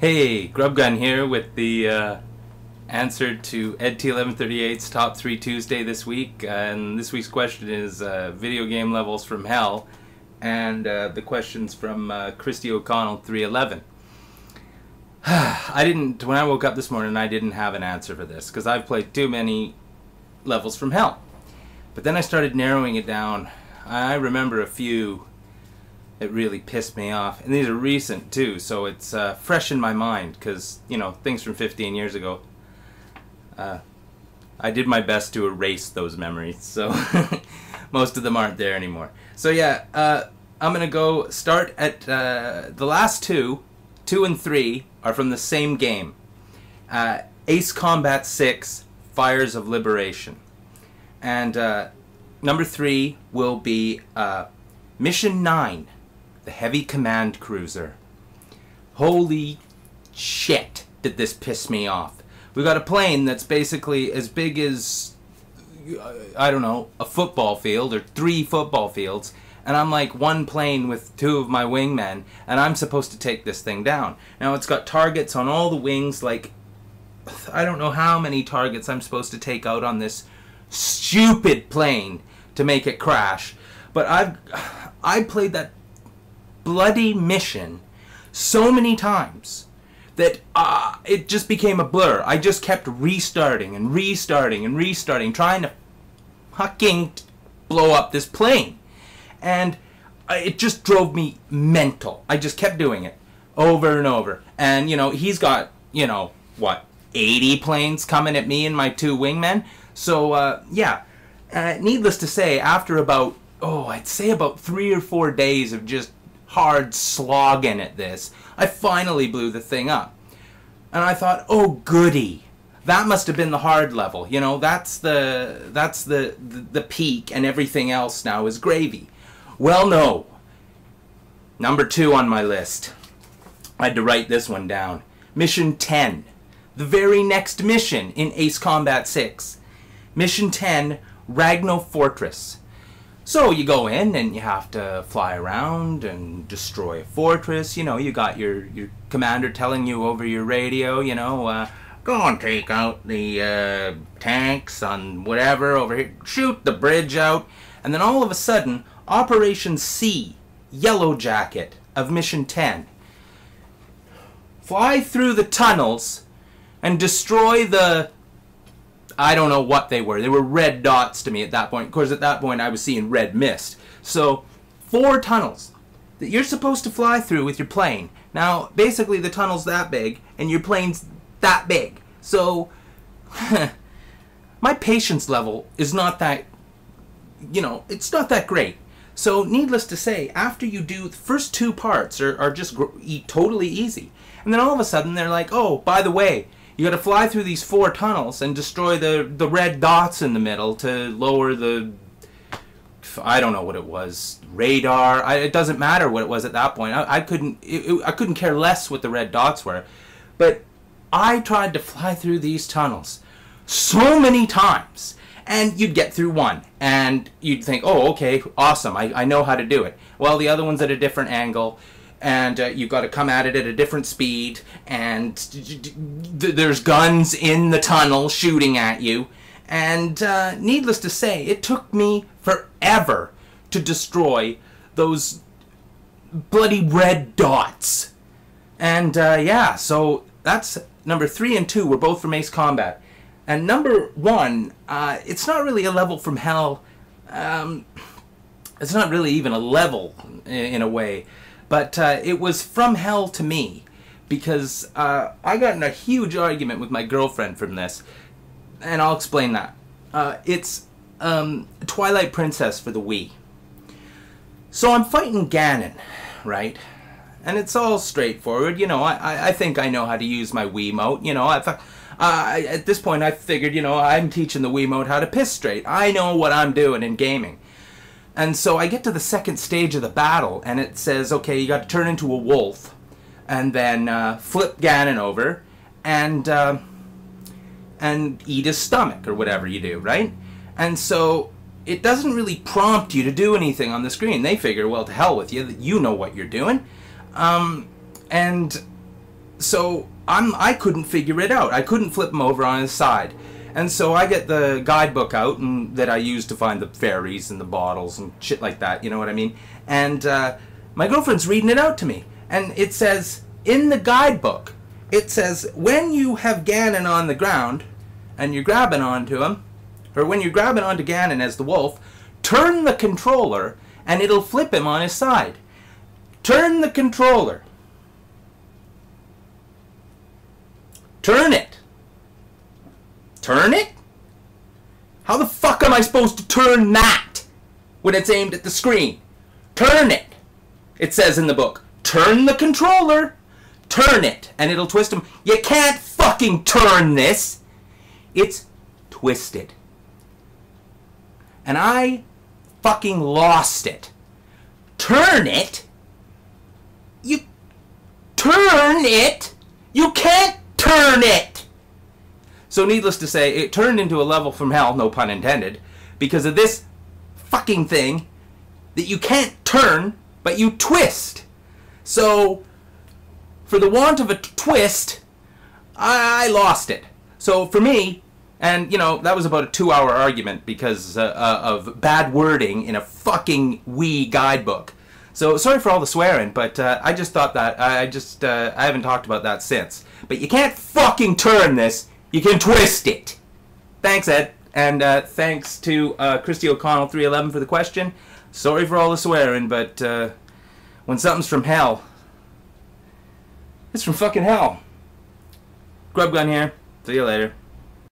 Hey, grubgun here with the answer to Ed T1138's Top 3 Tuesday this week. And this week's question is video game levels from hell. And the question's from Christy O'Connell 311. When I woke up this morning, I didn't have an answer for this because I've played too many levels from hell. But then I started narrowing it down. I remember a few that really pissed me off, and these are recent too, so it's fresh in my mind because, you know, things from 15 years ago. I did my best to erase those memories, so most of them aren't there anymore. So yeah, I'm gonna go start at the last two and 3 are from the same game. Ace Combat 6, Fires of Liberation. And number 3 will be Mission 9, the Heavy Command Cruiser. Holy shit, did this piss me off. We got a plane that's basically as big as, I don't know, a football field or 3 football fields. And I'm like one plane with 2 of my wingmen, and I'm supposed to take this thing down. Now it's got targets on all the wings, like, I don't know how many targets I'm supposed to take out on this stupid plane to make it crash. But I played that bloody mission so many times that it just became a blur. I just kept restarting and restarting and restarting, trying to fucking blow up this plane. And it just drove me mental. I just kept doing it over and over. And, you know, he's got, you know, what, 80 planes coming at me and my 2 wingmen? So, yeah. Needless to say, after about, I'd say about 3 or 4 days of just hard slogging at this, I finally blew the thing up. And I thought, oh goody, that must have been the hard level. You know, that's the peak, and everything else now is gravy. Well, no. Number 2 on my list. I had to write this one down. Mission 10. The very next mission in Ace Combat 6. Mission 10, Ragno Fortress. So you go in and you have to fly around and destroy a fortress. You know, you got your commander telling you over your radio, you know, go and take out the tanks on whatever over here. Shoot the bridge out. And then all of a sudden, Operation C, Yellow Jacket of Mission 10. Fly through the tunnels and destroy the... I don't know what they were. They were red dots to me at that point. Of course, at that point, I was seeing red mist. So, 4 tunnels that you're supposed to fly through with your plane. Now, basically, the tunnel's that big, and your plane's that big. So, my patience level is not that, you know, it's not that great. So, needless to say, after you do, the first 2 parts are just totally easy. And then all of a sudden, they're like, oh, by the way, you got to fly through these 4 tunnels and destroy the red dots in the middle to lower the, I don't know what it was, radar. It doesn't matter what it was at that point. I couldn't care less what the red dots were. But I tried to fly through these tunnels so many times, and you'd get through one, and you'd think, oh, okay, awesome, I know how to do it. Well, the other one's at a different angle, and you've got to come at it at a different speed, and there's guns in the tunnel shooting at you. And needless to say, it took me forever to destroy those bloody red dots. And yeah, so that's number 3 and 2 were both from Ace Combat. And number 1, it's not really a level from hell. It's not really even a level in a way. But it was from hell to me, because I got in a huge argument with my girlfriend from this, and I'll explain that. It's Twilight Princess for the Wii. So I'm fighting Ganon, right? And it's all straightforward. You know, I think I know how to use my Wiimote. You know, at this point I figured, you know, I'm teaching the Wiimote how to piss straight. I know what I'm doing in gaming. And so I get to the second stage of the battle, and it says, okay, you got to turn into a wolf, and then flip Ganon over, and eat his stomach, or whatever you do, right? And so it doesn't really prompt you to do anything on the screen. They figure, well, to hell with you, you know what you're doing. And so I couldn't figure it out. I couldn't flip him over on his side. And so I get the guidebook out and that I use to find the fairies and the bottles and shit like that, you know what I mean? And my girlfriend's reading it out to me. And it says, in the guidebook, it says, when you have Ganon on the ground and you're grabbing onto him, or when you're grabbing onto Ganon as the wolf, turn the controller and it'll flip him on his side. Turn the controller. Turn it. Turn it? How the fuck am I supposed to turn that when it's aimed at the screen? Turn it. It says in the book. Turn the controller. Turn it. And it'll twist him. You can't fucking turn this. It's twisted. And I fucking lost it. Turn it? You turn it? You can't turn it! So needless to say, it turned into a level from hell, no pun intended, because of this fucking thing that you can't turn, but you twist. So, for the want of a twist, I lost it. So for me, and you know, that was about a 2-hour argument because of bad wording in a fucking Wii guidebook. So sorry for all the swearing, but I just thought that, I haven't talked about that since. But you can't fucking turn this. You can twist it. Thanks, Ed. And thanks to Christy O'Connell 311 for the question. Sorry for all the swearing, but when something's from hell, it's from fucking hell. Grubgun here. See you later.